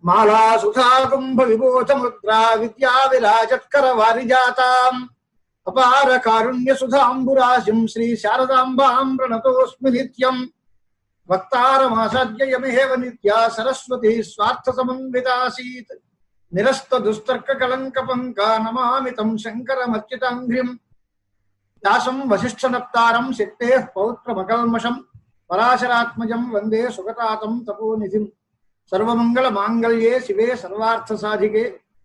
మాలా సుధా కుంభ విభూత ముద్రా విద్యా విరాజత్కర వారిజాతాం అపార కారుణ్య సుధాంబురాశిం శ్రీ శారదాంబాం ప్రణతోస్మి నిత్యం వక్తారమాసాద్యయమేవ నిత్యా సరస్వతి స్వార్థ సమన్వితాసీత్ నిరస్త దుస్తర్క కలంక పంకా నమామి తం శంకరమర్చితాంఘ్రిం దాసం వశిష్ఠనప్తారం శక్తే పౌత్రమకల్మషం పరాశరాత్మజం వందే సుగతాతం తపోనిధిం సర్వమంగళ మాంగళ్యే శివే సర్వార్థ సాధికే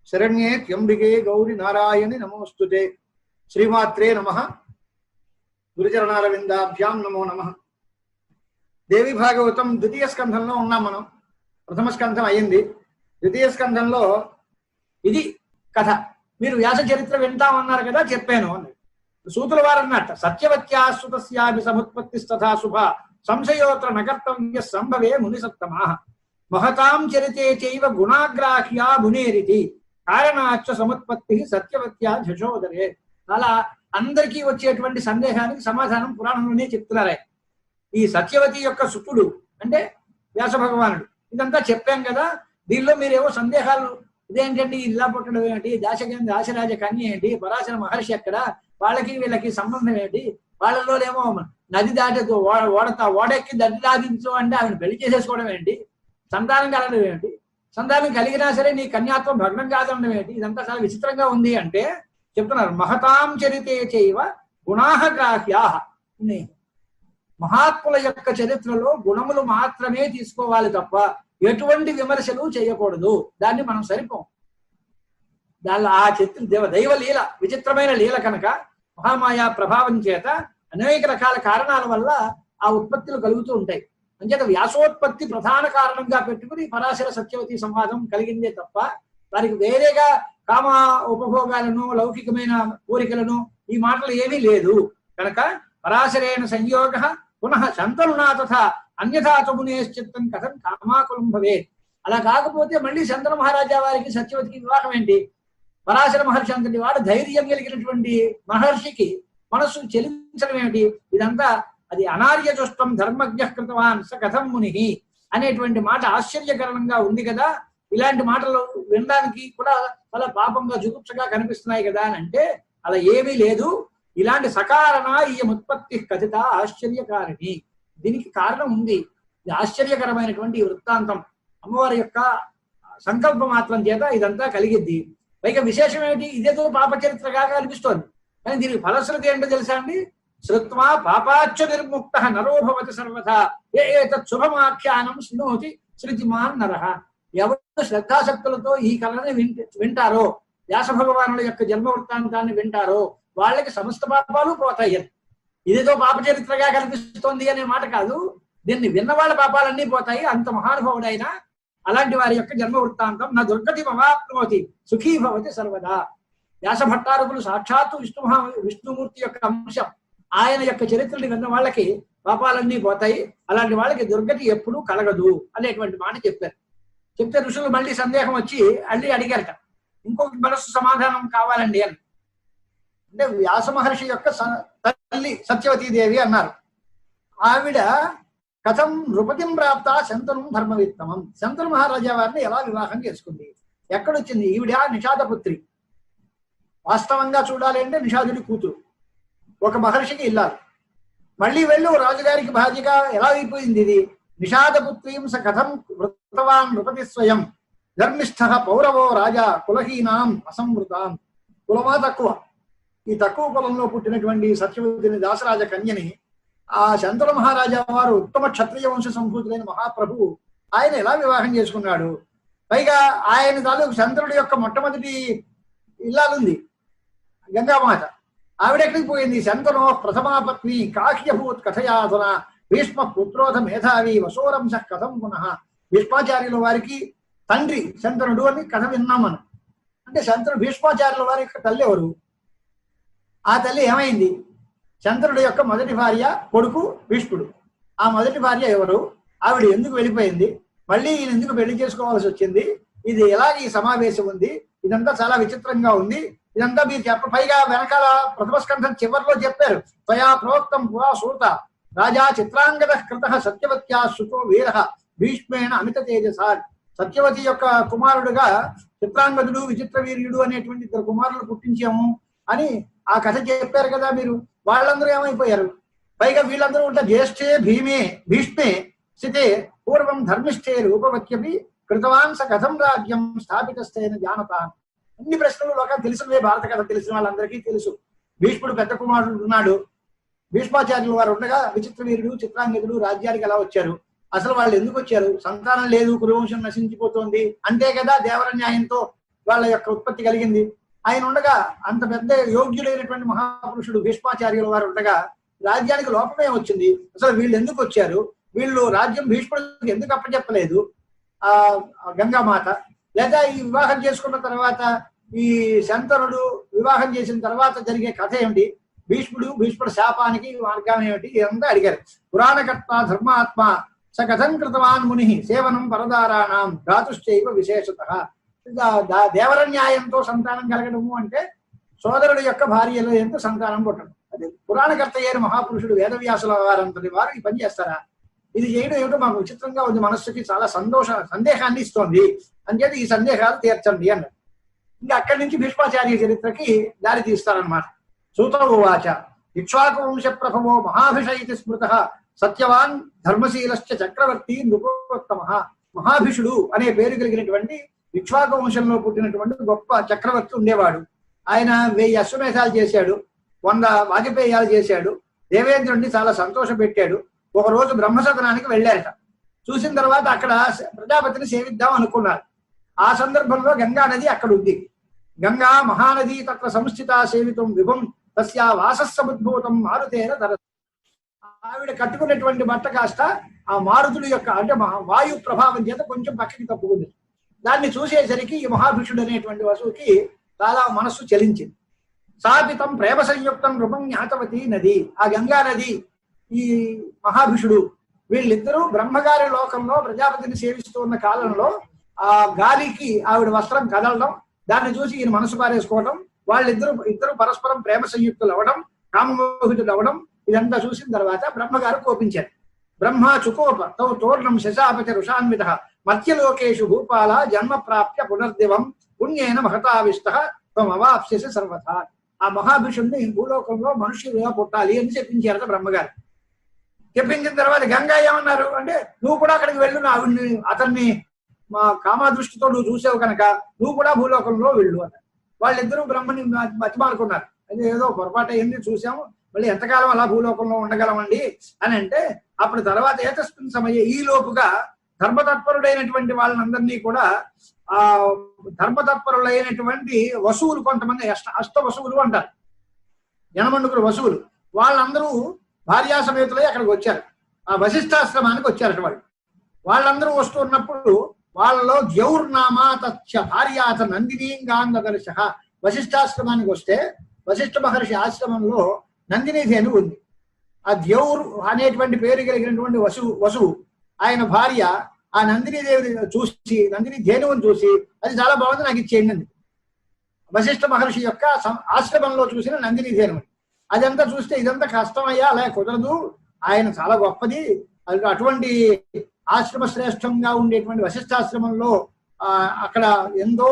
శరణ్యే త్యంబికే గౌరి నారాయణి నమోస్తుతే. శ్రీమాత్రే నమః. గురుచరణారవిందాభ్యాం నమో నమః. దేవి భాగవతం ద్వితీయ స్కంధంలో ఉన్నాం మనం. ప్రథమ స్కంధం అయింది. ద్వితీయ స్కంధంలో ఇది కథ. మీరు వ్యాస చరిత్ర వింటామన్నారు కదా, చెప్పాను అన్నది. సూతుల వారు అన్నట్ట సత్యవత్యాశ్రుతస్యాభి సముత్పత్తిస్తథా శుభ సంశయోత్ర నకర్తవ్య సంభవే ముని సత్తమాః మహతాం చరితే చైవ గుణాగ్రాహ్యా మునేరితి కారణాచ్చ సముత్పత్తి సత్యవత్యా జశోదరే. అలా అందరికీ వచ్చేటువంటి సందేహానికి సమాధానం పురాణంలోనే చెప్తున్నారే. ఈ సత్యవతి యొక్క సుతుడు అంటే వ్యాస భగవానుడు. ఇదంతా చెప్పాం కదా, దీనిలో మీరేవో సందేహాలు, ఇదేంటండి ఇలా పుట్టడం ఏంటి, దాశరాజ కన్య ఏంటి, పరాశర మహర్షి ఎక్కడ, వాళ్ళకి వీళ్ళకి సంబంధం ఏంటి, వాళ్ళలోనేమో నది దాటేతో ఓడెక్కి నది దాటించు అంటే ఆమెను పెళ్లి చేసేసుకోవడం ఏంటి, సంతానం కలగడం ఏంటి, సంతానం కలిగినా సరే నీ కన్యాత్వం భగ్నం కాదనడం ఏంటి, ఇదంతా చాలా విచిత్రంగా ఉంది అంటే చెప్తున్నారు. మహతాం చరితే చైవ గుణాహ గ్రాహ్యాః. మహాత్ముల యొక్క చరిత్రలో గుణములు మాత్రమే తీసుకోవాలి తప్ప ఎటువంటి విమర్శలు చేయకూడదు. దాన్ని మనం సరిపోం. దానిలో ఆ చిత్ర దైవ లీల, విచిత్రమైన లీల కనుక మహామాయా ప్రభావం చేత అనేక రకాల కారణాల వల్ల ఆ ఉత్పత్తులు కలుగుతూ ఉంటాయి. అంచేత వ్యాసోత్పత్తి ప్రధాన కారణంగా పెట్టుకుని పరాశర సత్యవతి సంవాదం కలిగిందే తప్ప వారికి వేరేగా కామ ఉపభోగాలను లౌకికమైన కోరికలను ఈ మాటలు ఏమీ లేదు కనుక పరాశరేణ సంయోగ పునః శంతనునా తథా అన్యథా తమునేశ్చిత్తం కథం కామాకులం భవేత్. అలా కాకపోతే మళ్ళీ శంతన మహారాజా వారికి సత్యవతికి వివాహం ఏంటి? పరాశర మహర్షి అంతటి వాడు ధైర్యం కలిగినటువంటి మహర్షికి మనస్సు చెలించడం ఏమిటి? ఇదంతా అది అనార్యజుష్టం ధర్మజ్ఞ కృతవాన్ స కథం ముని అనేటువంటి మాట ఆశ్చర్యకరంగా ఉంది కదా. ఇలాంటి మాటలు వినడానికి కూడా చాలా పాపంగా జుగుప్సగా కనిపిస్తున్నాయి కదా అని అంటే అలా ఏమీ లేదు. ఇలాంటి సకారణ ఈ ఉత్పత్తి కథిత ఆశ్చర్యకారిణి. దీనికి కారణం ఉంది. ఇది ఆశ్చర్యకరమైనటువంటి వృత్తాంతం. అమ్మవారి యొక్క సంకల్ప మాత్రం చేత ఇదంతా కలిగిద్ది. పైగా విశేషం ఏమిటి? ఇదేదో పాప చరిత్రగా అనిపిస్తోంది, కానీ దీనికి ఫలశ్రుతి ఏంటో తెలుసా అండి? శ్రుత్వా పాపాచ్చ నిర్ముక్త నరోభవతి సర్వథా ఏతత్ శుభమాఖ్యానం శృణోతి శృతిమాన్ నరః. ఎవరు శ్రద్ధాశక్తులతో ఈ కళని వింటారో, వ్యాస భగవానుల యొక్క జన్మ వృత్తాంతాన్ని వింటారో వాళ్ళకి సమస్త పాపాలు పోతాయి. ఇదేదో పాప చరిత్రగా కనిపిస్తోంది అనే మాట కాదు. దీన్ని విన్న వాళ్ళ పాపాలన్నీ పోతాయి. అంత మహానుభావుడైన అలాంటి వారి యొక్క జన్మ వృత్తాంతం నా దుర్గతి మమాప్నోతి సుఖీ భవతి సర్వదా. వ్యాస భట్టారకులు సాక్షాత్తు విష్ణుమూర్తి యొక్క అంశం. ఆయన యొక్క చరిత్రని విన్న వాళ్ళకి పాపాలన్నీ పోతాయి, అలాంటి వాళ్ళకి దుర్గతి ఎప్పుడూ కలగదు అనేటువంటి మాట చెప్పారు. చెప్తే ఋషులు మళ్ళీ సందేహం వచ్చి మళ్ళీ అడిగారట, ఇంకొక మనస్సు సమాధానం కావాలండి అని. అంటే వ్యాస మహర్షి యొక్క తల్లి సత్యవతీదేవి అన్నారు. ఆవిడ కథం నృపతిం ప్రాప్త శంతను ధర్మవిత్తమం. శంతను మహారాజా వారిని ఎలా వివాహం చేసుకుంది? ఎక్కడొచ్చింది? ఈవిడ నిషాదపుత్రి. వాస్తవంగా చూడాలి అంటే నిషాదుడి కూతురు, ఒక మహర్షికి ఇల్లాలి. మళ్ళీ వెళ్ళు రాజుగారికి భార్యగా ఎలా అయిపోయింది ఇది? నిషాదపుత్రీం స కథం వృత్తవాన్ నృపతి స్వయం ధర్మిష్ఠ పౌరవో రాజా కులహీనాం అసంవృతాం. కులమా తక్కువ. ఈ తక్కువ కులంలో పుట్టినటువంటి సత్యవతిని దాసరాజ కన్యని ఆ శంతన మహారాజా వారు ఉత్తమ క్షత్రియ వంశ సంభూతులైన మహాప్రభువు ఆయన ఎలా వివాహం చేసుకున్నాడు? పైగా ఆయన తాలూకు శంతనుడి యొక్క మొట్టమొదటి ఇల్లాలుంది గంగామాత. ఆవిడెక్కడికి పోయింది? శంతనో ప్రథమాపత్ని కాహ్యభూత్ కథయాధున భీష్మ పుత్రోధ మేధావి వసోరంశ కథం పునః. భీష్మాచార్యుల వారికి తండ్రి శంతనుడు అని కథ విన్నాం మనం. అంటే శంతనుడు భీష్మాచార్యుల వారి యొక్క తల్లి ఎవరు? ఆ తల్లి ఏమైంది? శంతనుడి యొక్క మొదటి భార్య కొడుకు భీష్ముడు. ఆ మొదటి భార్య ఎవరు? ఆవిడ ఎందుకు వెళ్ళిపోయింది? మళ్ళీ ఈయన ఎందుకు పెళ్లి చేసుకోవాల్సి వచ్చింది? ఇది ఎలాగ ఈ సమావేశం ఉంది? ఇదంతా చాలా విచిత్రంగా ఉంది. ఇదంతా మీరు పైగా వెనకాల ప్రథమ స్కంధం చివరిలో చెప్పారు, త్వయా ప్రోక్తం పురా సూత రాజా చిత్రాంగద కృత సత్యవత్యా సుతో వీర భీష్మేణ అమిత తేజస. సత్యవతి యొక్క కుమారుడుగా చిత్రాంగదుడు విచిత్రవీర్యుడు అనేటువంటి ఇద్దరు కుమారులు పుట్టించాము అని ఆ కథ చెప్పారు కదా మీరు. వాళ్ళందరూ ఏమైపోయారు? పైగా వీళ్ళందరూ ఉంటా జ్యేష్ఠే భీష్మే స్థితే పూర్వం ధర్మిష్ఠే రూపవత్యపి కృతవాన్ స కథం రాజ్యం స్థాపితస్థైన జానతాన్. అన్ని ప్రశ్నలు లోక తెలిసినవే, భారత కథ తెలిసిన వాళ్ళందరికీ తెలుసు. భీష్ముడు పెద్ద కుమారుడు ఉన్నాడు, భీష్మాచార్యులు వారు ఉండగా విచిత్రవీరుడు చిత్రాంగదుడు రాజ్యానికి ఎలా వచ్చారు? అసలు వాళ్ళు ఎందుకు వచ్చారు? సంతానం లేదు, కురువంశం నశించిపోతోంది అంటే కదా దేవర న్యాయంతో వాళ్ళ యొక్క ఉత్పత్తి కలిగింది. ఆయన ఉండగా, అంత పెద్ద యోగ్యుడైనటువంటి మహాపురుషుడు భీష్మాచార్యుల వారు ఉండగా రాజ్యానికి లోపమే వచ్చింది. అసలు వీళ్ళు ఎందుకు వచ్చారు? వీళ్ళు రాజ్యం భీష్ముడికి ఎందుకు అప్పచెప్పలేదు ఆ గంగామాత? లేదా ఈ వివాహం చేసుకున్న తర్వాత ఈ శంతనుడు వివాహం చేసిన తర్వాత జరిగే కథ ఏమిటి? భీష్ముడు శాపానికి మార్గం ఏమిటి? ఇదంతా అడిగారు. పురాణకర్త ధర్మాత్మ స కథం కృతవాన్ ముని సేవనం పరదారాణం ధాతుశ్చైవ విశేషత. దేవర న్యాయంతో సంతానం కలగడము అంటే సోదరుడు యొక్క భార్యలో ఎంతో సంతానం పుట్టడం. అది పురాణకర్త అయిన మహాపురుషుడు వేదవ్యాసుల వారంతటి వారు ఈ పని చేస్తారా? ఇది చేయడం ఏమిటో మాకు విచిత్రంగా ఉంది, మనస్సుకి చాలా సందేహాన్ని ఇస్తోంది అని చెప్పి ఈ సందేహాలు తీర్చండి అన్నారు. ఇంకా అక్కడి నుంచి భీష్మాచార్య చరిత్రకి దారి తీస్తారనమాట. సూత ఉవాచ ఇక్ష్వాకు వంశ ప్రభవో మహాభిష ఇది స్మృత సత్యవాన్ ధర్మశీలశ్చ చక్రవర్తి నృపోత్తమ. మహాభిషుడు అనే పేరు కలిగినటువంటి ఇక్ష్వాకు వంశంలో పుట్టినటువంటి గొప్ప చక్రవర్తి ఉండేవాడు. ఆయన 1000 అశ్వమేధాలు చేశాడు, 100 వాజపేయాలు చేశాడు, దేవేంద్రుడిని చాలా సంతోష పెట్టాడు. ఒకరోజు బ్రహ్మసదనానికి వెళ్ళారట. చూసిన తర్వాత అక్కడ ప్రజాపతిని సేవిద్దాం అనుకున్నారు. ఆ సందర్భంలో గంగా నది అక్కడ ఉంది. గంగా మహానది తత్ర సంస్థిత సేవితం విభం తస్యా వాసస్సముద్భూతం మారుతేన ధర. ఆవిడ కట్టుకున్నటువంటి బట్ట కాస్త ఆ మారుతుడి యొక్క అంటే వాయు ప్రభావం చేత కొంచెం పక్కకి తప్పుకుంది. దాన్ని చూసేసరికి ఈ మహాభిషుడు అనేటువంటి వసువుకి చాలా మనస్సు చలించింది. సాపితం ప్రేమ సంయుక్తం రూపం జ్ఞాతవతి నది. ఆ గంగా నది ఈ మహాభిషుడు వీళ్ళిద్దరూ బ్రహ్మగారి లోకంలో ప్రజాపతిని సేవిస్తూ ఉన్న కాలంలో ఆ గాలికి ఆవిడ వస్త్రం కదలడం, దాన్ని చూసి ఈయన మనసు పారేసుకోవడం, ఇద్దరు పరస్పరం ప్రేమ సంయుక్తులు అవ్వడం, కామమోహితులు అవ్వడం, ఇదంతా చూసిన తర్వాత బ్రహ్మగారు కోపించారు. బ్రహ్మ చుకోప తౌ తోర్ణం శశాపచ రుషాన్విత మత్స్యలోకేషు భూపాల జన్మ ప్రాప్య పునర్దివం పుణ్యేన మహతావిష్ట త్వమవాప్స్యసి సర్వథా. ఆ మహాభిషుడిని భూలోకంలో మనుష్యులుగా పుట్టాలి అని చెప్పించారట బ్రహ్మగారు. చెప్పించిన తర్వాత గంగా ఏమన్నారు అంటే, నువ్వు కూడా అక్కడికి వెళ్ళు, అతన్ని మా కామా దృష్టితో నువ్వు చూసావు కనుక నువ్వు కూడా భూలోకంలో వెళ్ళు అన్నారు. వాళ్ళిద్దరూ బ్రహ్మని మతిమాలుకున్నారు. అది ఏదో పొరపాటు అయింది, చూసాము, మళ్ళీ ఎంతకాలం అలా భూలోకంలో ఉండగలమండి అని అంటే, అప్పుడు తర్వాత ఏతస్మిన్ సమయ ఈ లోపుగా ధర్మతత్పరుడైనటువంటి వాళ్ళందరినీ కూడా ఆ ధర్మతత్పరులైనటువంటి వసువులు కొంతమంది అష్ట వసువులు అంటారు, జనమండుగురు వసువులు, వాళ్ళందరూ భార్యా సమేతులై అక్కడికి వచ్చారు. ఆ వశిష్ఠాశ్రమానికి వచ్చారట. వాళ్ళందరూ వస్తున్నప్పుడు వాళ్ళలో ద్యౌర్నామా తచ్చ భార్యాత నందినీంగాంగదర్శ. వశిష్ఠాశ్రమానికి వస్తే వశిష్ఠ మహర్షి ఆశ్రమంలో నందిని ధేను ఉంది. ఆ ద్యౌర్ అనేటువంటి పేరు కలిగినటువంటి వసువు ఆయన భార్య ఆ నందిని దేవిని చూసి, నందిని ధేనువుని చూసి, అది చాలా బాగుంది, నాకు ఇచ్చేయండి. వశిష్ఠ మహర్షి యొక్క ఆశ్రమంలో చూసిన నందిని ధేనువుని అదంతా చూస్తే ఇదంతా కష్టమయ్యా, అలా కుదరదు, ఆయన చాలా గొప్పది, అటువంటి ఆశ్రమ శ్రేష్టంగా ఉండేటువంటి వశిష్ఠాశ్రమంలో అక్కడ ఎంతో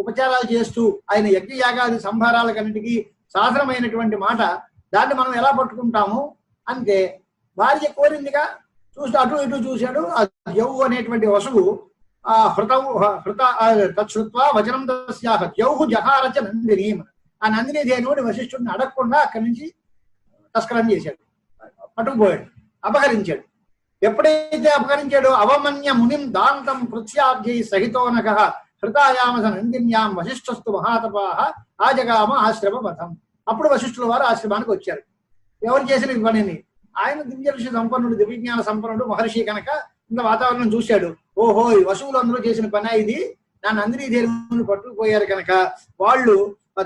ఉపచారాలు చేస్తూ ఆయన యజ్ఞయాగాది సంభారాలకన్నిటికీ సాధనమైనటువంటి మాట, దాన్ని మనం ఎలా పట్టుకుంటాము అంటే భార్య కోరిందిగా చూస్తే అటు ఇటు చూశాడు. ఆ ద్యౌ అనేటువంటి వసువు తత్శ్రుత్వా వచనం తస్యాహ ద్యౌ జహారచ నందిని. ఆ నందిని ధేనువుని వశిష్ఠుడిని అడగకుండా అక్కడి నుంచి తస్కరం చేశాడు, పట్టుకుపోయాడు, అపహరించాడు. ఎప్పుడైతే అపహరించాడో అవమన్య మునిం దాంతం కృత్యాబ్జై సహితోనక హృతాయామస నందిన్యాం వశిష్ఠస్తు మహాతపాహ ఆజగామ ఆశ్రమ మతం. అప్పుడు వశిష్ఠుల వారు ఆశ్రమానికి వచ్చారు. ఎవరు చేసిన పనిని? ఆయన దివ్య ఋషి సంపన్నుడు, దివ్యజ్ఞాన సంపన్నుడు మహర్షి కనుక ఇంత వాతావరణం చూశాడు. ఓహో, ఈ వసువులు అందరూ చేసిన పని ఇది, నా నందిని దేవుని పట్టుకుపోయారు కనుక వాళ్ళు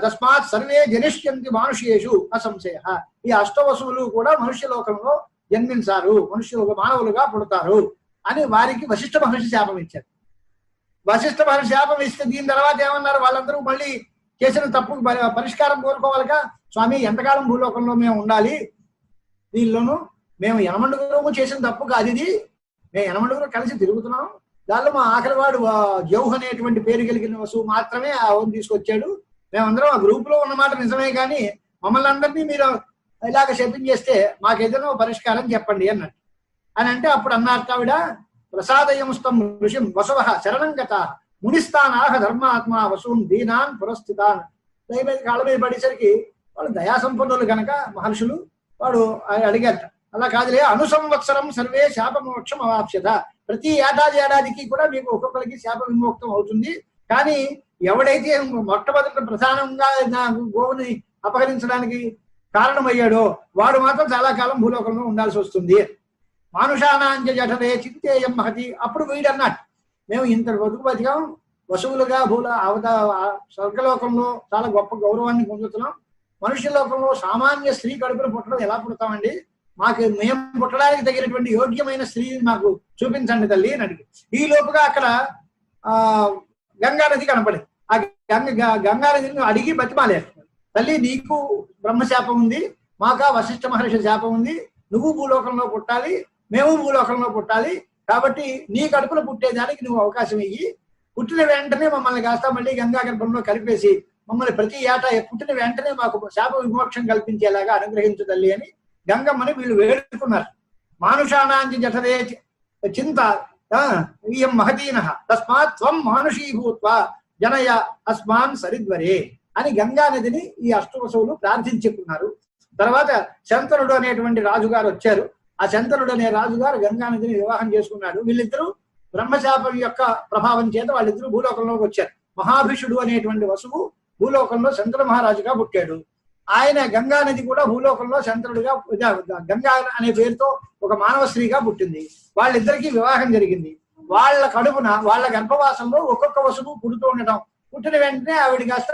తస్మాత్ సర్వే జనిష్యంతి మానుషేషు అసంశయ. ఈ అష్టవసువులు కూడా మనుష్య లోకంలో జన్మించారు, మానవులుగా పుడతారు అని వారికి వశిష్ఠ మహర్షి శాపం ఇచ్చారు. వశిష్ఠ మహర్షి శాపం ఇస్తే దీని తర్వాత ఏమన్నారు? వాళ్ళందరూ మళ్ళీ చేసిన తప్పుకు పరిష్కారం కోరుకోవాలిగా. స్వామి, ఎంతకాలం భూలోకంలో మేము ఉండాలి? దీనిలోనూ మేము యనమండుగురు చేసిన తప్పు కాదు ఇది, మేము యనమండుగురు కలిసి తిరుగుతున్నాం, దానిలో మా ఆఖరివాడు జౌహ్ అనేటువంటి పేరు కలిగిన వసువు మాత్రమే ఆ ఆవును తీసుకొచ్చాడు. మేమందరం ఆ గ్రూప్ లో ఉన్నమాట నిజమే, కానీ మమ్మల్ని అందరినీ మీరు ఇలాగ శపించేస్తే మాకేదైనా పరిష్కారం చెప్పండి అన్నట్టు అని అంటే, అప్పుడు అన్నారు ఆవిడ, ప్రసాదయముస్తం ఋషిం వసువ శరణం గత మునిస్తానాహ ధర్మాత్మ వసూన్ దీనాన్ పురస్థితాన్. దయ మీద కాళ్ళ మీద పడేసరికి వాళ్ళు దయాసంపన్నులు కనుక మహర్షులు, వాడు అడిగారట, అలా కాదులే, అనుసంవత్సరం సర్వే శాప మోక్షం అవాప్స్యత. ప్రతి ఏడాదికి కూడా మీకు ఒక్కొక్కరికి శాప విమోక్తం అవుతుంది. కానీ ఎవడైతే మొట్టమొదటి ప్రధానంగా నా గోవుని అపహరించడానికి కారణమయ్యాడో వాడు మాత్రం చాలా కాలం భూలోకంలో ఉండాల్సి వస్తుంది. మానుషానాంజ జఠరే చింతేయం మహతి. అప్పుడు వీడన్నట్టు, మేము ఇంత బతికాం, వసువులుగా స్వర్గలోకంలో చాలా గొప్ప గౌరవాన్ని పొందుతున్నాం, మనుష్య లోకంలో సామాన్య స్త్రీ కడుపున పుట్టడం ఎలా పుడతామండి, మేము పుట్టడానికి తగినటువంటి యోగ్యమైన స్త్రీని మాకు చూపించండి తల్లి అని అడిగి. ఈ లోపుగా అక్కడ గంగానది కనపడింది. ఆ గంగానదిని అడిగి బతిమాలేదు, తల్లి నీకు బ్రహ్మశాపం ఉంది, మాకా వశిష్ఠ మహర్షి శాపం ఉంది, నువ్వు భూలోకంలో పుట్టాలి, మేము భూలోకంలో పుట్టాలి, కాబట్టి నీ కడుపున పుట్టేదానికి నువ్వు అవకాశం ఇయ్యి, పుట్టిన వెంటనే మమ్మల్ని కాస్త మళ్ళీ గంగా గర్భంలో కలిపేసి మమ్మల్ని ప్రతి ఏటా పుట్టిన వెంటనే మాకు శాప విమోక్షం కల్పించేలాగా అనుగ్రహించు తల్లి అని గంగమ్మని వీళ్ళు వేడుకున్నారు. మానుషానాంచి జఠరే చింత ఇయం మహతీన తస్మాత్ త్వం మానుషీభూత్వ జనయ అస్మాన్ సరిద్వరే అని గంగానదిని ఈ అష్టవసువులు ప్రార్థించుకున్నారు. తర్వాత శంతనుడు అనేటువంటి రాజుగారు వచ్చారు. ఆ శంతనుడు అనే రాజుగారు గంగానదిని వివాహం చేసుకున్నాడు. వీళ్ళిద్దరూ బ్రహ్మశాపం యొక్క ప్రభావం చేత వాళ్ళిద్దరూ భూలోకంలోకి వచ్చారు. మహాభిషుడు అనేటువంటి వసువు భూలోకంలో శంతన మహారాజుగా పుట్టాడు. ఆయన గంగానది కూడా భూలోకంలో శంతనుడిగా, గంగా అనే పేరుతో ఒక మానవ స్త్రీగా పుట్టింది. వాళ్ళిద్దరికీ వివాహం జరిగింది. వాళ్ళ కడుపున వాళ్ళ గర్భవాసంలో ఒక్కొక్క వసువు పుడుతూ ఉండటం, పుట్టిన వెంటనే ఆవిడ కాస్త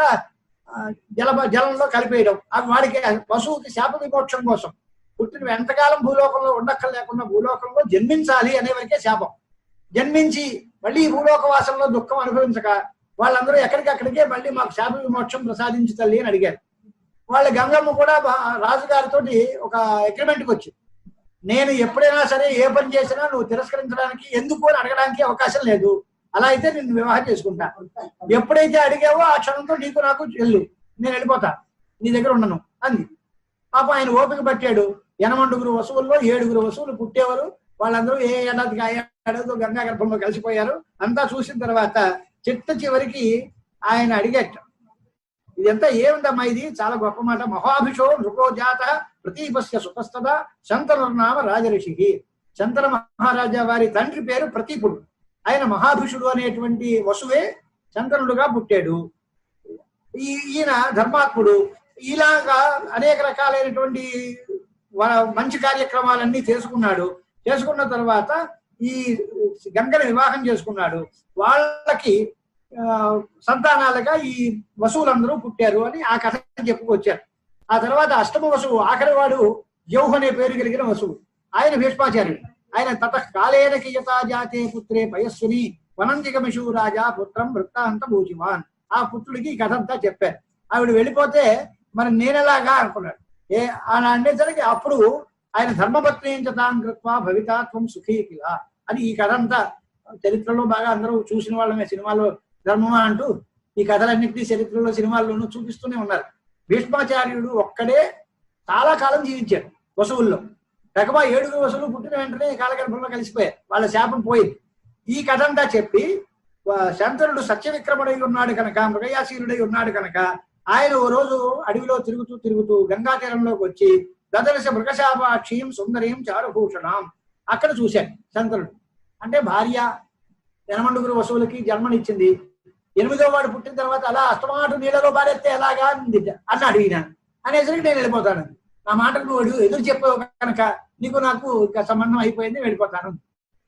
జలంలో కలిపేయడం, వాడికి వసువుకి శాప విమోక్షం కోసం పుట్టిన ఎంతకాలం భూలోకంలో ఉండక్కర్లేకుండా భూలోకంలో జన్మించాలి అనే వరకే శాపం. జన్మించి మళ్ళీ భూలోకవాసంలో దుఃఖం అనుభవించక వాళ్ళందరూ ఎక్కడికక్కడికే మళ్ళీ మాకు శాప విమోక్షం ప్రసాదించు తల్లి అని అడిగారు. వాళ్ళ గంగమ్మ కూడా రాజుగారితో ఒక అగ్రిమెంట్కి వచ్చింది, నేను ఎప్పుడైనా సరే ఏ పని చేసినా నువ్వు తిరస్కరించడానికి ఎందుకు అని అడగడానికి అవకాశం లేదు, అలా అయితే నిన్ను వివాహం చేసుకుంటా, ఎప్పుడైతే అడిగావో ఆ క్షణంతో నీకు నాకు వెళ్ళు, నేను వెళ్ళిపోతా, నీ దగ్గర ఉండను అంది. పాప ఆయన ఓపిక పట్టాడు. 8 వసువుల్లో 7 వసువులు పుట్టేవారు. వాళ్ళందరూ ఏ ఏడాదికి ఆ ఏడాదితో గంగా గర్భంలో కలిసిపోయారు. అంతా చూసిన తర్వాత చివరికి ఆయన అడిగేట, ఇదంతా ఏముందమ్మా, ఇది చాలా గొప్ప మాట. మహాభిషో నృపోజాత ప్రతీపస్య సుఖస్తద శంతనుర్నామ రాజర్షి. శంతన మహారాజా వారి తండ్రి పేరు ప్రతీపుడు. ఆయన మహాభిషుడు అనేటువంటి వసువే శంతనుడుగా పుట్టాడు. ఈయన ధర్మాత్ముడు. ఇలాగా అనేక రకాలైనటువంటి మంచి కార్యక్రమాలన్నీ చేసుకున్నాడు. చేసుకున్న తర్వాత ఈ గంగని వివాహం చేసుకున్నాడు. వాళ్ళకి సంతానాలుగా ఈ వసువులందరూ పుట్టారు అని ఆ కథ చెప్పుకొచ్చారు. ఆ తర్వాత అష్టమ వసువు ఆఖరివాడు జౌహ్ అనే పేరు కలిగిన వసువు. ఆయన భీష్మాచార్యుడు. ఆయన తత కాలేన కియతా జాతే పుత్రే పయస్సుని వనంతికమిషు రాజా పుత్రం వృత్తాంత భూజిమాన్. ఆ పుత్రుడికి ఈ కథ అంతా చెప్పారు. ఆవిడ వెళ్ళిపోతే మరి నేనెలాగా అనుకున్నాడు. అని అనేసరికి అప్పుడు ఆయన ధర్మపత్ని తాను కృత్వా భవితాత్వం సుఖీ కిలా అని ఈ కథ అంతా చరిత్రలో బాగా అందరూ చూసిన వాళ్ళమే. సినిమాలో ధర్మమా అంటూ ఈ కథలన్నింటినీ చరిత్రలో సినిమాల్లోనూ చూపిస్తూనే ఉన్నారు. భీష్మాచార్యుడు ఒక్కడే చాలా కాలం జీవించాడు వసువుల్లో. రకమా 7 వసువులు పుట్టిన వెంటనే కాలగర్భంలో కలిసిపోయారు. వాళ్ళ శాపం పోయింది. ఈ కథ అంతా చెప్పి శంతనుడు సత్యవిక్రముడై ఉన్నాడు కనుక, మృగయాశీలుడై ఉన్నాడు కనుక ఆయన ఓ రోజు అడవిలో తిరుగుతూ గంగా తీరంలోకి వచ్చి దదర్శ మృగశాపాక్షీం సుందరీం చారుభూషణం అక్కడ చూశాడు శంతనుడు. అంటే భార్య 8 వసువులకి జన్మనిచ్చింది. 8వ వాడు పుట్టిన తర్వాత అలా అస్తమాటు నీళ్ళలో బారేస్తే ఎలాగా అన్నాడు ఈయన. అనేసరికి నేను వెళ్ళిపోతాను, నా మాటకు నువ్వు ఎదురు చెప్పావు కనుక నీకు నాకు ఇంకా సంబంధం అయిపోయింది, వెళ్ళిపోతాను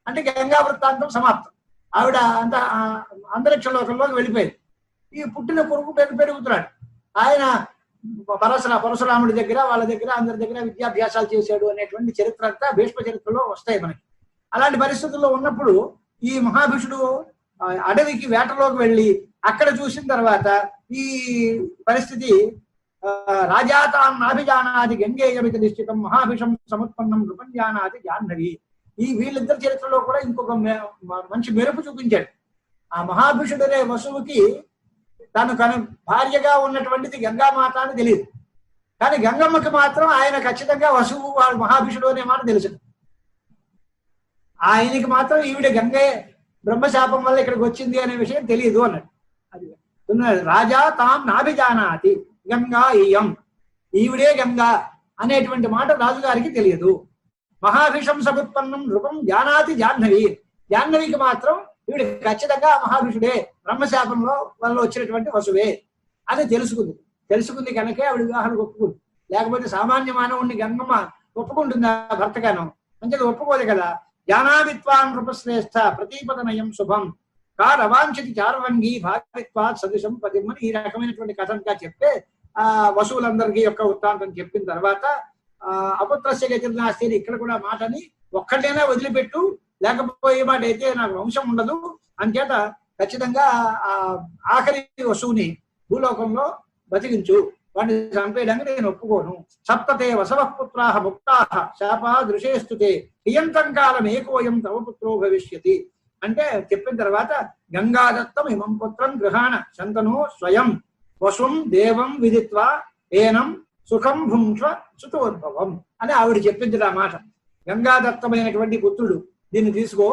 అంటే గంగా వృత్తాంతం సమాప్తం. ఆవిడ అంతరిక్ష లోకంలోకి వెళ్ళిపోయింది. ఈ పుట్టిన కొడుకు పెరుగుతున్నాడు. ఆయన పరశురాముడి దగ్గర వాళ్ళ దగ్గర అందరి దగ్గర విద్యాభ్యాసాలు చేశాడు అనేటువంటి చరిత్ర అంతా భీష్మ చరిత్రలో వస్తాయి మనకి. అలాంటి పరిస్థితుల్లో ఉన్నప్పుడు ఈ మహాభిషుడు అడవికి వేటలోకి వెళ్ళి అక్కడ చూసిన తర్వాత ఈ పరిస్థితి రాజాతాం నాభిజానాది గంగేయమిత నిశ్చితం మహాభిషం సముత్పన్నం నృపంజానాది జాహ్నవి. ఈ వీళ్ళిద్దరి చరిత్రలో కూడా ఇంకొక మంచి మెరుపు చూపించాడు. ఆ మహాభిషుడనే వసువుకి తను భార్యగా ఉన్నటువంటిది గంగామాత అని తెలియదు, కానీ గంగమ్మకి మాత్రం ఆయన ఖచ్చితంగా వసువు వాడు మహాభిషుడు అనే మాట తెలుసు. ఆయనకి మాత్రం ఈవిడ గంగే బ్రహ్మశాపం వల్ల ఇక్కడికి వచ్చింది అనే విషయం తెలియదు అన్నాడు. అది రాజా తాం నాభిజానాతి గంగా ఇయం, ఈవిడే గంగా అనేటువంటి మాట రాజుగారికి తెలియదు. మహాభిషం సముత్పన్నం నృపం జానాతి జాహ్నవి, జాహ్నవికి మాత్రం ఈవిడ ఖచ్చితంగా మహాభిషుడే బ్రహ్మశాపంలో వల్ల వచ్చినటువంటి వసువే అని తెలుసుకుంది కనుకే ఆవిడ వివాహానికి ఒప్పుకుంది. లేకపోతే సామాన్య మానవుణ్ణి గంగమ్మ ఒప్పుకుంటుందా భర్తగాను? మంచిది ఒప్పుకోదు కదా. జానావిత్వాన్ నృపశ్రేష్ఠ ప్రతీపదనయం శుభం కారవాంఛతి చార్వంగి భావిత్వాత్ సదృశం పదిమ్మని ఈ రకమైనటువంటి కథంగా చెప్తే ఆ వసువులందరికీ యొక్క వృత్తాంతం చెప్పిన తర్వాత అపుత్రస్య గతిర్నాస్తి అని ఇక్కడ కూడా మాటని ఒక్కటైనా వదిలిపెట్టు, లేకపోయే మాట అయితే నాకు వంశం ఉండదు అంచేత ఖచ్చితంగా ఆ ఆఖరి వసువుని భూలోకంలో బతికించు, వాడిని చంపేయడానికి నేను ఒప్పుకోను. సప్తతే వసవపుత్రాహ ముక్తాహ శాపా దృశేస్తుతే హియంతం కాలం ఏకోయం తవ పుత్రో భవిష్యతి అంటే చెప్పిన తర్వాత గంగాదత్తం ఇమం పుత్రం గృహాణ శంతనో స్వయం వసుం దేవం విదిత్వా ఏనం సుఖం భుంక్ష సుతోద్భవం అని ఆవిడ చెప్పింది ఆ మాట. గంగాదత్తమైనటువంటి పుత్రుడు, దీన్ని తీసుకో,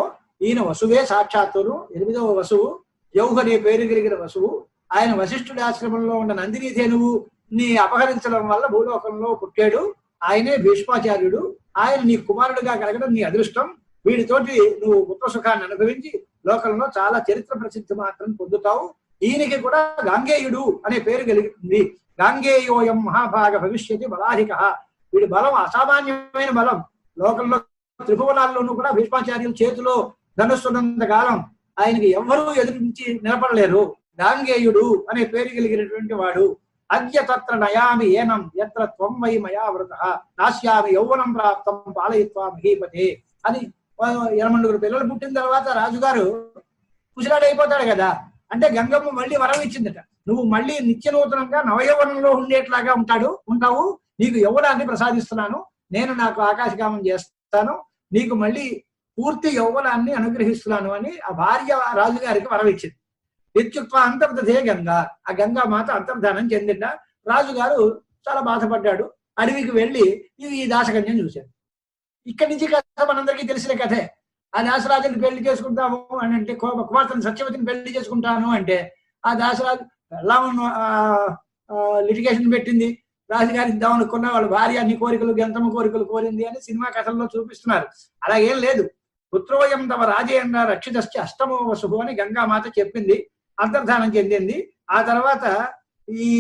ఈయన వసువే సాక్షాత్తును, 8వ వసువు, యౌహ అనే పేరు కలిగిన వసువు. ఆయన వశిష్ఠుడి ఆశ్రమంలో ఉన్న నందిని ధేనువు నీ అపహరించడం వల్ల భూలోకంలో పుట్టాడు. ఆయనే భీష్మాచార్యుడు. ఆయన నీ కుమారుడిగా కలగడం నీ అదృష్టం. వీడితోటి నువ్వు పుత్ర సుఖాన్ని అనుభవించి లోకంలో చాలా చరిత్ర ప్రసిద్ధి మాత్రం పొందుతావు. ఈయనకి కూడా గాంగేయుడు అనే పేరు కలిగింది. గాంగేయోయం మహాభాగ భవిష్యతి బలాధిక, వీడి బలం అసామాన్యమైన బలం. లోకంలో త్రిభువనాల్లోనూ కూడా భీష్మాచార్యుల చేతిలో ధనుస్తున్నంత కాలం ఆయనకి ఎవ్వరూ ఎదురించి నిలబడలేరు. గాంగేయుడు అనే పేరు కలిగినటువంటి వాడు. అద్య తత్ర నయామి ఏనం ఎత్ర త్వం వై మయా వృత నాశ్యామి యౌవనం ప్రాప్తం పాలయిత్వా మహీపతే అని 8 పిల్లలు పుట్టిన తర్వాత రాజుగారు కుశలాడైపోతాడు కదా. అంటే గంగమ్మ మళ్ళీ వరం ఇచ్చిందట, నువ్వు మళ్ళీ నిత్య నూతనంగా నవయౌవనంలో ఉండేట్లాగా ఉంటావు, నీకు యౌవనాన్ని ప్రసాదిస్తున్నాను, నేను నాకు ఆకాశగామం చేస్తాను, నీకు మళ్ళీ పూర్తి యౌవనాన్ని అనుగ్రహిస్తున్నాను అని ఆ భార్య రాజుగారికి వరం ఇచ్చింది. ఇత్యుక్త్వా అంతర్దధే గంగా, ఆ గంగా మాత అంతర్ధానం చెందిండ. రాజుగారు చాలా బాధపడ్డాడు. అడవికి వెళ్ళి ఈ దాసకన్యను చూశాడు. ఇక్కడి నుంచి కథ మనందరికీ తెలిసిన కథే. ఆ దాసరాజుని పెళ్లి చేసుకుంటాము అని అంటే, కుమార్తెను సత్యవతిని పెళ్లి చేసుకుంటాను అంటే ఆ దాసరాజు ఎలా లిటిగేషన్ పెట్టింది, రాజుగారి ఇద్దాం అనుకున్న వాళ్ళ భార్య అన్ని కోరికలు గంతమ కోరికలు కోరింది అని సినిమా కథల్లో చూపిస్తున్నారు. అలాగేం లేదు. పుత్రోయం తమ రాజేంద్ర రక్షితశ్చ అష్టమో వసువు అని గంగామాత చెప్పింది, అంతర్ధానం చెందింది. ఆ తర్వాత ఈ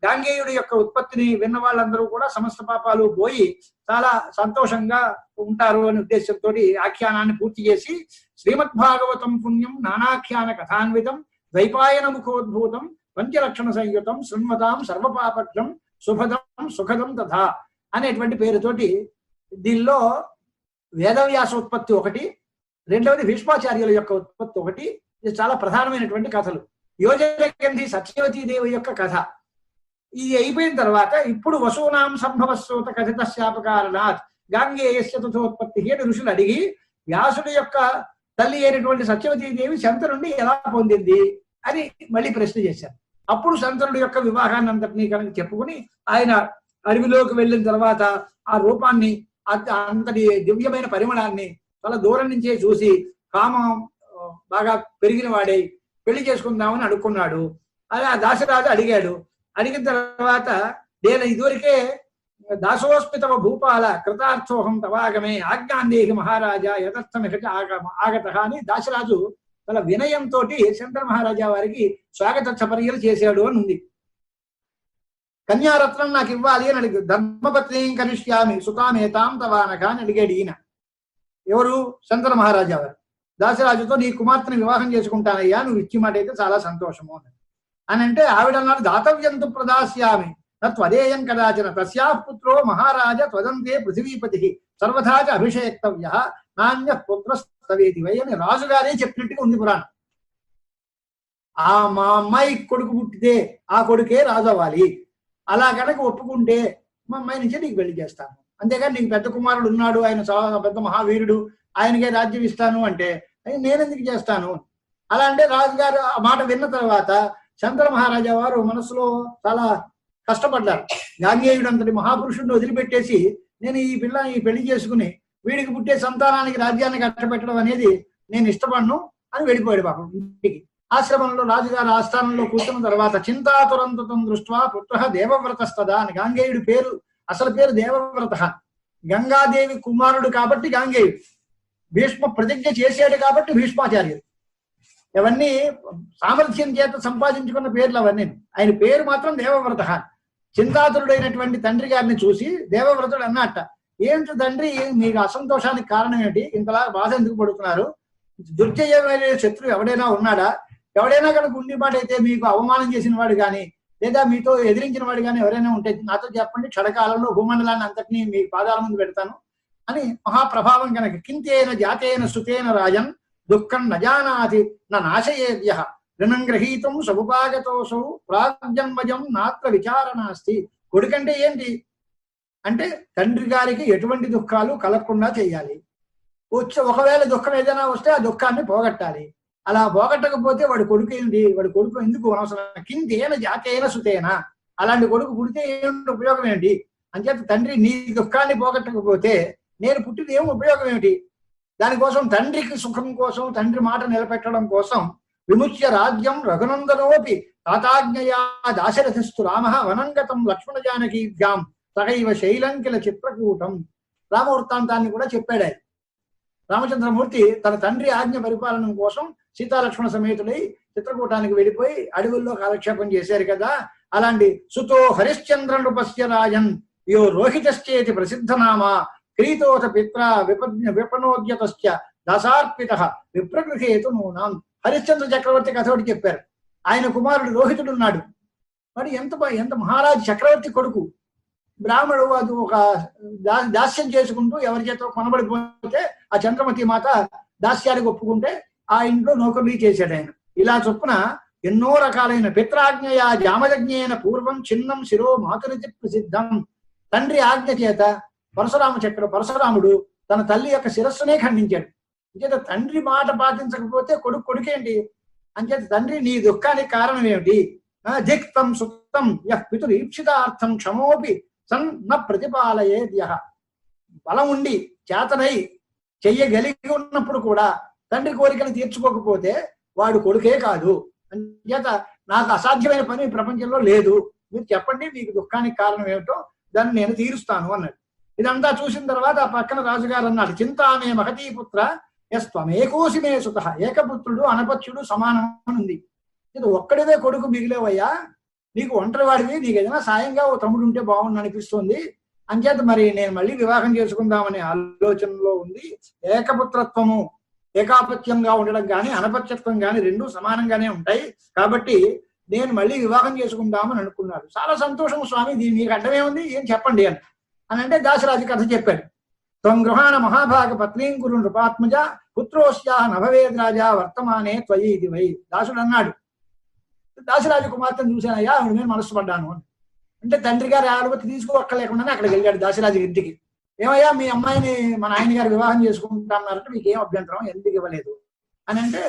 గాంగేయుడి యొక్క ఉత్పత్తిని విన్న వాళ్ళందరూ కూడా సమస్త పాపాలు పోయి చాలా సంతోషంగా ఉంటారు అనే ఉద్దేశంతో ఆఖ్యానాన్ని పూర్తి చేసి శ్రీమద్భాగవతం పుణ్యం నానాఖ్యాన కథాన్వితం ద్వైపాయన ముఖోద్భూతం పంచలక్షణ సంయుతం శృణ్వతాం సర్వపాపక్షం సుభదం సుఖదం తథా అనేటువంటి పేరుతోటి దీనిలో వేదవ్యాస ఉత్పత్తి ఒకటి, రెండవది భీష్మాచార్యుల యొక్క ఉత్పత్తి ఒకటి. ఇది చాలా ప్రధానమైనటువంటి కథలు. యోజనగంధి సత్యవతీదేవి యొక్క కథ ఇది అయిపోయిన తర్వాత ఇప్పుడు వసూనాం సంభవస్సూత కథిత శాపకారణాత్ గాంగేయస్య తథోత్పత్తి అని ఋషులు అడిగి వ్యాసుడి యొక్క తల్లి అయినటువంటి సత్యవతీదేవి శంతనుడిని ఎలా పొందింది అని మళ్ళీ ప్రశ్న చేశారు. అప్పుడు శంతనుడి యొక్క వివాహాన్ని అంతటినీ కనుక చెప్పుకుని ఆయన అడవిలోకి వెళ్ళిన తర్వాత ఆ రూపాన్ని అంతటి దివ్యమైన పరిమళాన్ని చాలా దూరం నుంచే చూసి కామం బాగా పెరిగిన వాడై పెళ్లి చేసుకుందామని అనుకున్నాడు. అలా ఆ దాసరాజు అడిగాడు. అడిగిన తర్వాత నేను ఇదివరకే దాసోస్మితవ భూపాల కృతార్థోహం తవాగమే ఆజ్ఞాందేహి మహారాజా యథర్థమిక ఆగత అని దాసరాజు తన వినయంతో శంకర మహారాజా వారికి స్వాగత సపర్యలు చేశాడు అని ఉంది. కన్యారత్నం నాకు ఇవ్వాలి అని అడిగి ధర్మపత్ని కరిష్యామి సుతామేతాం తవానక అని అడిగాడు ఈయన. ఎవరు? శంకర మహారాజా వారు. దాసరాజుతో నీ కుమార్తెను వివాహం చేసుకుంటానయ్యా, నువ్వు ఇచ్చి మాట అయితే చాలా సంతోషము అని అంటే ఆవిడ అన్నాడు దాతవ్యంతు ప్రదాస్యామి త్వదేయం కదాచన తస్యా పుత్రో మహారాజ త్వదంతే పృథివీపతి సర్వథాచ అభిషేక్తవ్య నాణ్య పుత్రస్తవేది వై అని రాజుగారే చెప్పినట్టుగా ఉంది పురాణం. మా అమ్మాయి కొడుకు పుట్టితే ఆ కొడుకే రాజు అవ్వాలి, అలా కనుక ఒప్పుకుంటే మా అమ్మాయి నుంచే నీకు పెళ్లి చేస్తాను, అంతేగాని నీకు పెద్ద కుమారుడు ఉన్నాడు, ఆయన చాలా పెద్ద మహావీరుడు, ఆయనకే రాజ్యం ఇస్తాను అంటే నేనెందుకు చేస్తాను అలా అంటే రాజుగారు ఆ మాట విన్న తర్వాత శంతన మహారాజా వారు మనసులో చాలా కష్టపడ్డారు. గాంగేయుడు అంతటి మహాపురుషుడిని వదిలిపెట్టేసి నేను ఈ పెళ్లి చేసుకుని వీడికి పుట్టే సంతానానికి రాజ్యాన్ని కట్టబెట్టడం అనేది నేను ఇష్టపడను అని వెళ్ళిపోయాడు పాపం ఇంటికి. ఆశ్రమంలో రాజుగారు ఆస్థానంలో కూర్చున్న తర్వాత చింతాతురంతం దృష్ట్యా పుత్ర దేవవ్రతస్తదా అని గాంగేయుడి పేరు అసలు పేరు దేవవ్రత, గంగాదేవి కుమారుడు కాబట్టి గాంగేయుడు, భీష్మ ప్రతిజ్ఞ చేశాడు కాబట్టి భీష్మాచార్యుడు. ఇవన్నీ సామర్థ్యం చేత సంపాదించుకున్న పేర్లు అవన్నీ. ఆయన పేరు మాత్రం దేవవ్రత. చింతాతురుడైనటువంటి తండ్రి గారిని చూసి దేవవ్రతుడు అన్నట్ట, ఏంటి తండ్రి మీకు అసంతోషానికి కారణం ఏంటి, ఇంతలా బాధ ఎందుకు పడుతున్నారు, దుర్జయమైన శత్రువు ఎవడైనా ఉన్నాడా, ఎవడైనా కనుక ఉండిమాట అయితే మీకు అవమానం చేసిన వాడు కానీ లేదా మీతో ఎదిరించిన వాడు కానీ ఎవరైనా ఉంటే నాతో చెప్పండి, క్షణకాలంలో భూమండలాన్ని అంతటినీ మీ పాదాల ముందు పెడతాను అని మహాప్రభావం కనుక. కింతేన జాతేన సుతేన రాజన్ దుఃఖం నజానాతి నాశయేద్య రుణం గ్రహీతం సముపాగతోసౌ ప్రాగ్జన్మజం నాత్ర విచారణాస్తి. కొడుకంటే ఏంటి అంటే తండ్రి గారికి ఎటువంటి దుఃఖాలు కలగకుండా చేయాలి. ఒకవేళ దుఃఖం ఏదైనా వస్తే ఆ దుఃఖాన్ని పోగొట్టాలి. అలా పోగొట్టకపోతే వాడి కొడుకు ఏంటి, వాడి కొడుకు ఎందుకు అవసరం. కిందేన జాతేన సుతేన, అలాంటి కొడుకు పుడితే ఏమిటి ఉపయోగం ఏంటి అంచేత తండ్రి నీ దుఃఖాన్ని పోగొట్టకపోతే నేను పుట్టిన ఏం ఉపయోగం ఏమిటి. దానికోసం తండ్రికి సుఖం కోసం తండ్రి మాట నిలబెట్టడం కోసం విముచ్య రాజ్యం రఘునందనోపి తాతాజ్ఞయా దాశరథస్తు రామ వనంగతం లక్ష్మణ జానకీభ్యాం సగైవ శైలంకిల చిత్రకూటం. రామవృత్తాంతాన్ని కూడా చెప్పాడు ఆయన. రామచంద్రమూర్తి తన తండ్రి ఆజ్ఞ పరిపాలన కోసం సీతాలక్ష్మణ సమేతుడై చిత్రకూటానికి వెళ్ళిపోయి అడవుల్లో కాలక్షేపం చేశారు కదా. అలాంటి సుతో హరిశ్చంద్ర నృపస్య రాజన్ యో రోహితశ్చేతి ప్రసిద్ధనామ క్రీతోథ పిత్ర విపణోద్యతశ్చ దశార్పిత విప్రగృహేతు నూనాం. హరిశ్చంద్ర చక్రవర్తి కథ ఒకటి చెప్పారు. ఆయన కుమారుడు రోహితుడు ఉన్నాడు. మరి ఎంత మహారాజు చక్రవర్తి కొడుకు, బ్రాహ్మడు అది ఒక దాస్యం చేసుకుంటూ ఎవరి చేత కొనబడిపోతే ఆ చంద్రమతి మాత దాస్యానికి ఒప్పుకుంటే ఆ ఇంట్లో నౌకర్లీ చేశాడు ఆయన. ఇలా చొప్పున ఎన్నో రకాలైన పిత్రాజ్ఞయ జామయజ్ఞైన పూర్వం చిన్నం శిరో మాతురితి ప్రసిద్ధం. తండ్రి ఆజ్ఞ చేత పరశురాముడు తన తల్లి యొక్క శిరస్సునే ఖండించాడు. అంచేత తండ్రి మాట పాటించకపోతే కొడుకేంటి అంచేత తండ్రి నీ దుఃఖానికి కారణం ఏమిటి. దిక్తం సుత్తం యః పితురీప్సితార్థం క్షమోపి సన్ న ప్రతిపాలయేద్య. బలం ఉండి చేతనై చెయ్యగలిగి ఉన్నప్పుడు కూడా తండ్రి కోరికలు తీర్చుకోకపోతే వాడు కొడుకే కాదు. అంచేత నాకు అసాధ్యమైన పని ప్రపంచంలో లేదు, మీరు చెప్పండి మీకు దుఃఖానికి కారణం ఏమిటో దాన్ని నేను తీరుస్తాను అన్నాడు. ఇదంతా చూసిన తర్వాత ఆ పక్కన రాజుగారు అన్నాడు, చింతామే మహతీపుత్ర యస్త్వమేకోసిమే సుత. ఏకపుత్రుడు అనపత్యుడు సమానం ఉంది. ఇది ఒక్కడివే కొడుకు మిగిలేవయ్యా, నీకు ఒంటరి వాడివి, నీకు ఏదైనా సాయంగా ఓ తమ్ముడు ఉంటే బాగుండు అనిపిస్తుంది. అంచేత మరి నేను మళ్ళీ వివాహం చేసుకుందామనే ఆలోచనలో ఉంది. ఏకపుత్రత్వము ఏకాపత్యంగా ఉండడం కానీ అనపత్యత్వం కానీ రెండూ సమానంగానే ఉంటాయి కాబట్టి నేను మళ్ళీ వివాహం చేసుకుందామని అనుకున్నాడు. చాలా సంతోషం స్వామి, దీని మీకు అడ్డమే ఉంది, ఏం చెప్పండి అని అంటే దాశరాజు కథ చెప్పాడు. త్వం గృహాణ మహాభాగ పత్నీం కురు నృపాత్మజ పుత్రోస్యా నభవేద్ రాజా వర్తమానే త్వయి ఇది వై. దాసుడు అన్నాడు, దాశరాజు కుమార్తెను చూశానయ్యా, ఆవిడ మీద మనస్సు పడ్డాను అని అంటే తండ్రి గారి అనుమతి తీసుకోక్కర్లేకుండానే అక్కడికి వెళ్ళాడు దాశరాజు ఇంటికి. ఏమయ్యా మీ అమ్మాయిని మా నాయన గారు వివాహం చేసుకుంటాన్నారంటే మీకు ఏం అభ్యంతరం, ఎందుకు ఇవ్వలేదు అని అంటే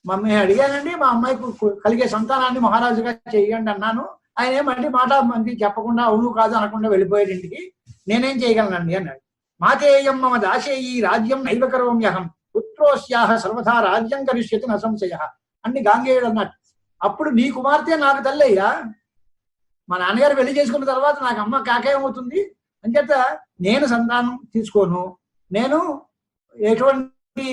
మమ్మీ అడిగానండి, మా అమ్మాయికి కలిగే సంతానాన్ని మహారాజుగా చేయండి అన్నాను. ఆయన ఏమంటే మాట మంది చెప్పకుండా అవును కాదు అనకుండా వెళ్ళిపోయాడు ఇంటికి. నేనేం చేయగలనండి అన్నాడు. మాతేయం మమ దాసేయి రాజ్యం నైవ కరోమ్యహం పుత్రోస్యాహ సర్వథా రాజ్యం కరిష్యతి న సంశయ అన్ని గాంగేయుడు అన్నట్టు. అప్పుడు నీ కుమార్తె నాకు తల్లయ్యా, మా నాన్నగారు పెళ్లి చేసుకున్న తర్వాత నాకు అమ్మ కాకేమవుతుంది అంచేత నేను సంతానం తీసుకోను, నేను ఎటువంటి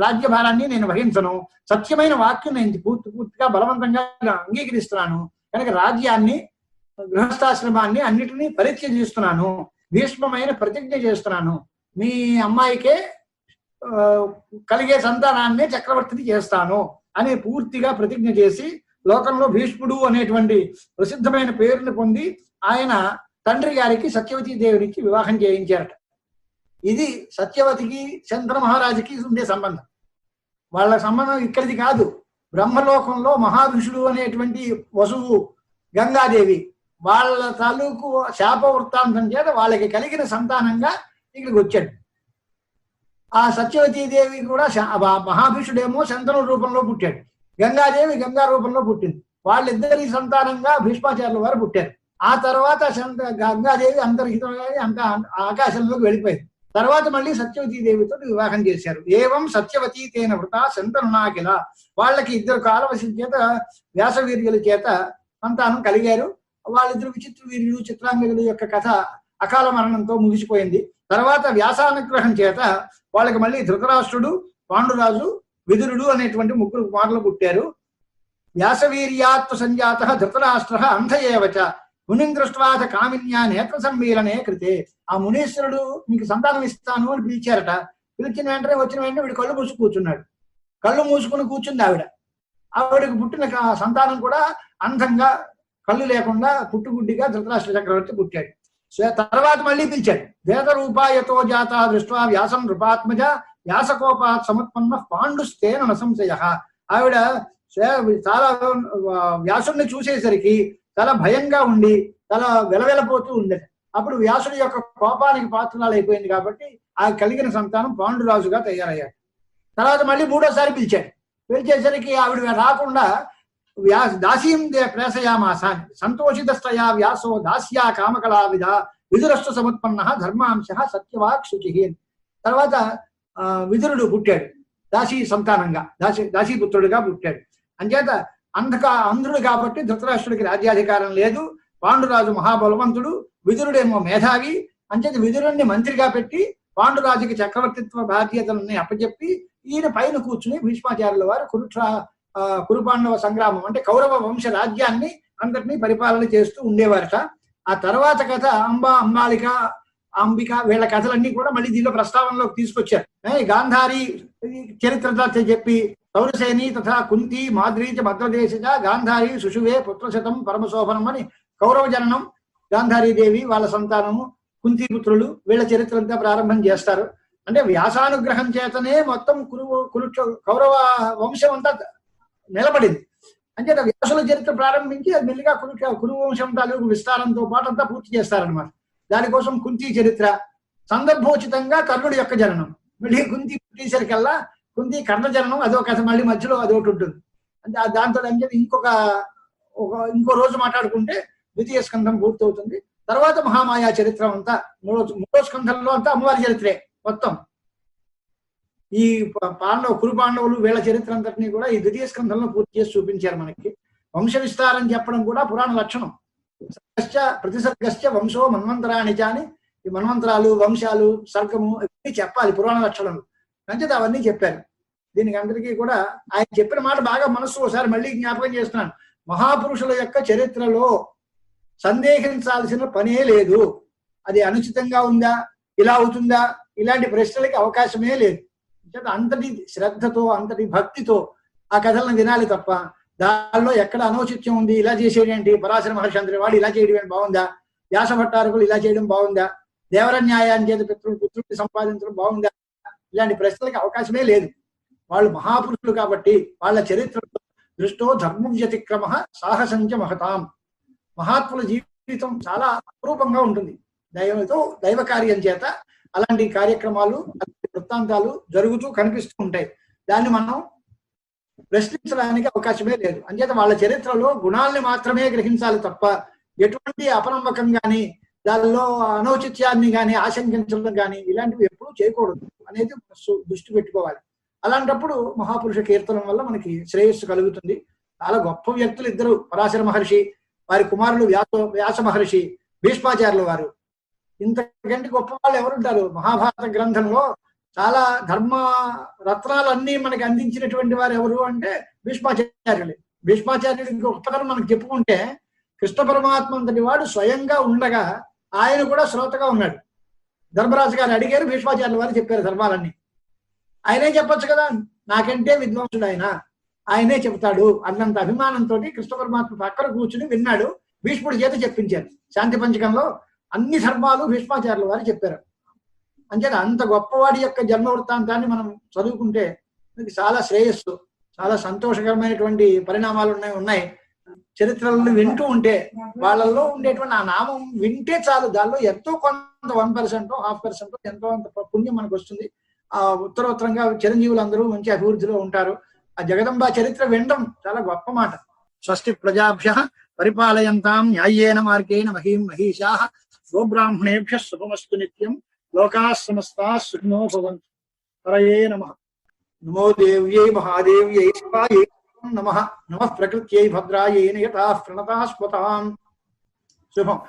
రాజ్యభారాన్ని నేను వహించను, సత్యమైన వాక్యం నేను పూర్తిగా బలవంతంగా అంగీకరిస్తున్నాను కనుక రాజ్యాన్ని గృహస్థాశ్రమాన్ని అన్నిటినీ పరిత్యజిస్తున్నాను, భీష్మమైన ప్రతిజ్ఞ చేస్తున్నాను, మీ అమ్మాయికే కలిగే సంతానాన్ని చక్రవర్తిని చేస్తాను అని పూర్తిగా ప్రతిజ్ఞ చేసి లోకంలో భీష్ముడు అనేటువంటి ప్రసిద్ధమైన పేరుని పొంది ఆయన తండ్రి గారికి సత్యవతీ దేవినికి వివాహం చేయించారట. ఇది సత్యవతికి చంద్ర మహారాజుకి ఉండే సంబంధం. వాళ్ళ సంబంధం ఇక్కడిది కాదు. బ్రహ్మలోకంలో మహావిషుడు అనేటువంటి వసువు గంగాదేవి వాళ్ళ తాలూకు శాప వృత్తాంతం చేత వాళ్ళకి కలిగిన సంతానంగా ఇక్కడికి వచ్చాడు. ఆ సత్యవతీదేవి కూడా మహాభీషుడేమో శంతను రూపంలో పుట్టాడు, గంగాదేవి గంగా రూపంలో పుట్టింది. వాళ్ళిద్దరి సంతానంగా భీష్మాచార్యుల వారు పుట్టారు. ఆ తర్వాత గంగాదేవి అంతర్హితమై అంత ఆకాశంలోకి వెళ్ళిపోయింది. తర్వాత మళ్ళీ సత్యవతీదేవితో వివాహం చేశారు. ఏవం సత్యవతీ తేన వృత శంతనునాకిల. వాళ్ళకి ఇద్దరు కాలవశం చేత వ్యాసవీర్యుల చేత సంతానం కలిగారు. వాళ్ళిద్దరు విచిత్ర వీర్యులు చిత్రాంగదుల యొక్క కథ అకాల మరణంతో ముగిసిపోయింది. తర్వాత వ్యాసానుగ్రహం చేత వాళ్ళకి మళ్ళీ ధృతరాష్ట్రుడు, పాండురాజు, విదురుడు అనేటువంటి ముగ్గురు కుమారులు పుట్టారు. వ్యాసవీర్యాత్వ సంజాత ధృతరాష్ట్ర అంధయేవచ మునిం దృష్ట్వాచ కామిన్యా నేత్ర సమ్మీలనే కృతే. ఆ మునీశ్వరుడు మీకు సంతానం ఇస్తాను అని పిలిచారట. పిలిచిన వెంటనే వచ్చిన వెంటనే వీడు కళ్ళు మూసుకు కూర్చున్నాడు. కళ్ళు మూసుకుని కూర్చుంది ఆవిడ. ఆవిడకి పుట్టిన సంతానం కూడా అంధంగా కళ్ళు లేకుండా పుట్టుగుడ్డిగా ధృతరాష్ట్ర చక్రవర్తి పుట్టాడు. తర్వాత మళ్ళీ పిలిచాడు. వేద రూపాయతో జాత దృష్ట్వా వ్యాసం నృపాత్మజ వ్యాసకోపాత్ సముత్పన్న పాండుస్తేన నసంశయ. ఆవిడ చాలా వ్యాసుడిని చూసేసరికి చాలా భయంగా ఉండి చాలా వెలవెలపోతూ ఉండేది. అప్పుడు వ్యాసుడి యొక్క కోపానికి పాత్రలు అయిపోయింది కాబట్టి ఆ కలిగిన సంతానం పాండురాజుగా తయారయ్యాడు. తర్వాత మళ్ళీ మూడోసారి పిలిచాడు. పిలిచేసరికి ఆవిడ రాకుండా దాసీం ప్రేసయామాసాన్ని సంతోషితస్తయా వ్యాసో దాస్యా కామకళావిధ విదురస్తు సముత్పన్న ధర్మాంశ సత్యవాక్ శుచి. తర్వాత విదురుడు పుట్టాడు దాసీ సంతానంగా, దాసీపుత్రుడిగా పుట్టాడు. అంచేత అంధుడు కాబట్టి ధృతరాష్ట్రుడికి రాజ్యాధికారం లేదు. పాండురాజు మహాబలవంతుడు, విదురుడేమో మేధావి. అంచేత విదురుణ్ణి మంత్రిగా పెట్టి పాండురాజుకి చక్రవర్తిత్వ బాధ్యతలని అప్పచెప్పి ఈయన పైన కూర్చుని భీష్మాచార్యుల వారు కురుపాండవ సంగ్రామం అంటే కౌరవ వంశ రాజ్యాన్ని అందరినీ పరిపాలన చేస్తూ ఉండేవారట. ఆ తర్వాత కథ అంబాలిక, అంబిక వీళ్ళ కథలన్నీ కూడా మళ్ళీ దీనిలో ప్రస్తావనలోకి తీసుకొచ్చారు. గాంధారి చరిత్ర చెప్పి సౌరసేని తథా కుంతి మాద్రీచ భద్రదేశజ గాంధారి సుషువే పుత్రశతం పరమశోభనం అని కౌరవ జననం, గాంధారీదేవి వాళ్ళ సంతానము, కుంతిపుత్రులు వీళ్ళ చరిత్ర అంతా ప్రారంభం చేస్తారు. అంటే వ్యాసానుగ్రహం చేతనే మొత్తం కౌరవ వంశం అంతా నిలబడింది. అంటే వ్యాసుల చరిత్ర ప్రారంభించి అది మెల్లిగా కురు వంశం తాలూకు విస్తారంతో పాటు అంతా పూర్తి చేస్తారనమాట. దానికోసం కుంతి చరిత్ర, సందర్భోచితంగా కర్ణుడి యొక్క జననం, మళ్ళీ కుంతి పుట్టేసరికల్లా కుంతి కర్ణ జననం అదో కథ, మళ్ళీ మధ్యలో అదొకటి ఉంటుంది. అంటే దాంతో అంటే ఇంకో రోజు మాట్లాడుకుంటే ద్వితీయ స్కంధం పూర్తవుతుంది. తర్వాత మహామాయా చరిత్ర అంతా మూడో స్కంధంలో అంతా అమ్మవారి చరిత్రే మొత్తం. ఈ కురు పాండవులు వీళ్ళ చరిత్ర అంతటినీ కూడా ఈ ద్వితీయ స్కంధంలో పూర్తి చేసి చూపించారు మనకి. వంశ విస్తారం చెప్పడం కూడా పురాణ లక్షణం. ప్రతిసర్గశ్చ వంశో మన్వంతరాణి అని ఈ మన్వంతరాలు, వంశాలు, సర్గము ఇవన్నీ చెప్పాలి పురాణ లక్షణాలు. అంచేత అవన్నీ చెప్పారు. దీనికి అందరికీ కూడా ఆయన చెప్పిన మాట బాగా మనస్సు ఒకసారి మళ్ళీ జ్ఞాపకం చేస్తున్నాను. మహాపురుషుల యొక్క చరిత్రలో సందేహించాల్సిన పనే లేదు. అది అనుచితంగా ఉందా, ఇలా అవుతుందా, ఇలాంటి ప్రశ్నలకి అవకాశమే లేదు. అంతటి శ్రద్ధతో అంతటి భక్తితో ఆ కథలను వినాలి తప్ప దానిలో ఎక్కడ అనౌచిత్యం ఉంది, ఇలా చేసేదేంటి, పరాశర మహర్షి అందరి వాడు ఇలా చేయడం బాగుందా, వ్యాస భట్టారకులు ఇలా చేయడం బాగుందా, దేవర న్యాయాన్ని చేత పుత్రుడిని సంపాదించడం బాగుందా, ఇలాంటి ప్రశ్నలకి అవకాశమే లేదు. వాళ్ళు మహాపురుషులు కాబట్టి వాళ్ళ చరిత్ర దృష్టో ధర్మం వ్యతిక్రమ సాహసంచ మహతాం. మహాత్ముల జీవితం చాలా అపరూపంగా ఉంటుంది. దైవ కార్యం చేత అలాంటి కార్యక్రమాలు, వృత్తాంతాలు జరుగుతూ కనిపిస్తూ ఉంటాయి. దాన్ని మనం ప్రశ్నించడానికి అవకాశమే లేదు. అంచేత వాళ్ళ చరిత్రలో గుణాలని మాత్రమే గ్రహించాలి తప్ప ఎటువంటి అపనమ్మకం కానీ దానిలో అనౌచిత్యాన్ని కానీ ఆశంకించడం కానీ ఇలాంటివి ఎప్పుడూ చేయకూడదు అనేది దృష్టి పెట్టుకోవాలి. అలాంటప్పుడు మహాపురుష కీర్తనం వల్ల మనకి శ్రేయస్సు కలుగుతుంది. చాలా గొప్ప వ్యక్తులు ఇద్దరు, పరాశర మహర్షి, వారి కుమారులు వ్యాస మహర్షి, భీష్మాచార్యుల వారు. ఇంతకంటే గొప్ప వాళ్ళు ఎవరుంటారు? మహాభారత గ్రంథంలో చాలా ధర్మ రత్నాలన్నీ మనకి అందించినటువంటి వారు ఎవరు అంటే భీష్మాచార్యులు. భీష్మాచార్యుడి గొప్పతనం మనకు చెప్పుకుంటే కృష్ణ పరమాత్మ అంతటి వాడు స్వయంగా ఉండగా ఆయన కూడా శ్రోతగా ఉన్నాడు. ధర్మరాజు గారు అడిగారు, భీష్మాచార్యుల వారు చెప్పారు ధర్మాలన్నీ. ఆయనే చెప్పొచ్చు కదా, నాకంటే విద్వాంసుడు ఆయనే చెప్తాడు అన్నంత అభిమానంతో కృష్ణ పరమాత్మ పక్కన కూర్చుని విన్నాడు. భీష్ముడి చేత చెప్పించారు. శాంతి పంచకంలో అన్ని ధర్మాలు భీష్మాచార్యుల వారు చెప్పారు. అంచేత అంత గొప్పవాడి యొక్క జన్మ వృత్తాంతాన్ని మనం చదువుకుంటే మనకి చాలా శ్రేయస్సు, చాలా సంతోషకరమైనటువంటి పరిణామాలు ఉన్నాయి. చరిత్రలను వింటూ ఉంటే వాళ్ళల్లో ఉండేటువంటి ఆ నామం వింటే చాలు, దానిలో ఎంతో కొంత 1%, 0.5% ఎంతో అంత పుణ్యం మనకు వస్తుంది. ఉత్తరోత్తరంగా చిరంజీవులందరూ మంచి అభివృద్ధిలో ఉంటారు. ఆ జగదంబ చరిత్ర వినడం చాలా గొప్ప మాట. స్వస్తి ప్రజాభ్యః పరిపాలయంతాం న్యాయేన మార్గేణ మహీం మహీషాః గోబ్రాహ్మణేభ్యః శుభమస్తు నిత్యం లోకాః సమస్తాః సుఖినో భవంతు. హరయే నమః. నమో దేవ్యై మహాదేవ్యై శివాయై నమః. నమః ప్రకృత్యై భద్రాయై నియతాః ప్రణతాః స్వతాం. శుభం.